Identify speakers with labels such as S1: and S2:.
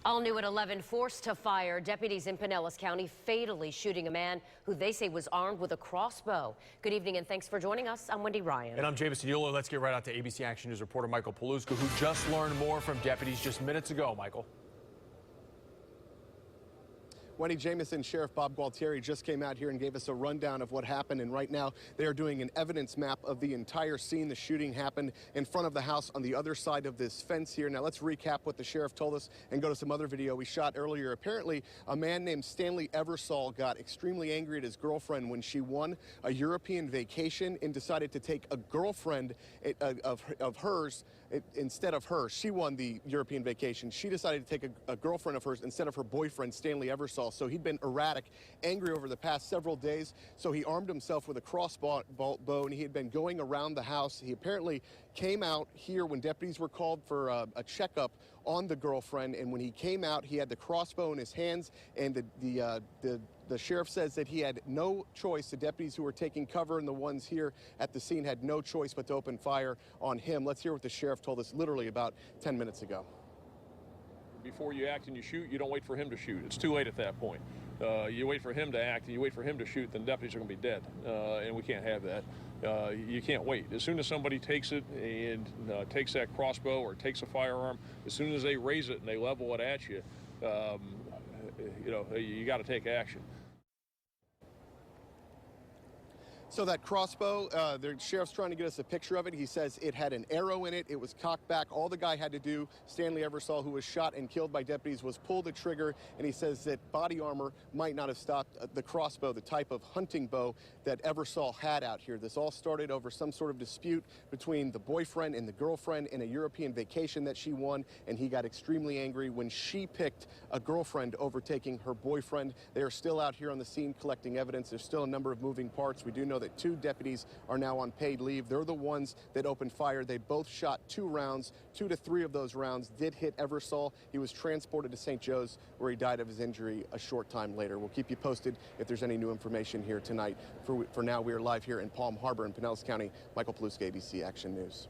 S1: All new at 11, forced to fire. Deputies in Pinellas County fatally shooting a man who they say was armed with a crossbow. Good evening and thanks for joining us. I'm Wendy Ryan.
S2: And I'm Jamison Euler. Let's get right out to ABC Action News reporter Michael Paluska, who just learned more from deputies just minutes ago. Michael.
S3: Wendy, Jamison, Sheriff Bob Gualtieri just came out here and gave us a rundown of what happened, and right now they are doing an evidence map of the entire scene. The shooting happened in front of the house on the other side of this fence here. Now let's recap what the sheriff told us and go to some other video we shot earlier. Apparently, a man named Stanley Eversole got extremely angry at his girlfriend when she won a European vacation and decided to take a girlfriend of hers instead of her. She won the European vacation. She decided to take a girlfriend of hers instead of her boyfriend, Stanley Eversole. So he'd been erratic, angry over the past several days. So he armed himself with a crossbow and he had been going around the house. He apparently came out here when deputies were called for a checkup on the girlfriend. And when he came out, he had the crossbow in his hands, and the sheriff says that he had no choice. The deputies who were taking cover and the ones here at the scene had no choice but to open fire on him. Let's hear what the sheriff told us literally about 10 minutes ago.
S4: Before you act and you shoot, you don't wait for him to shoot. It's too late at that point. You wait for him to act and you wait for him to shoot, then deputies are going to be dead, and we can't have that. You can't wait. As soon as somebody takes it and takes that crossbow or takes a firearm, as soon as they raise it and they level it at you, you got to take action.
S3: So that crossbow, the sheriff's trying to get us a picture of it. He says it had an arrow in it. It was cocked back. All the guy had to do, Stanley Eversole, who was shot and killed by deputies, was pull the trigger. And he says that body armor might not have stopped the crossbow, the type of hunting bow that Eversole had out here. This all started over some sort of dispute between the boyfriend and the girlfriend in a European vacation that she won. And he got extremely angry when she picked a girlfriend overtaking her boyfriend. They are still out here on the scene collecting evidence. There's still a number of moving parts. We do know that 2 deputies are now on paid leave. They're the ones that opened fire. They both shot 2 rounds. 2 to 3 of those rounds did hit Eversole. He was transported to St. Joe's, where he died of his injury a short time later. We'll keep you posted if there's any new information here tonight. For now, we are live here in Palm Harbor in Pinellas County. Michael Paluska, ABC Action News.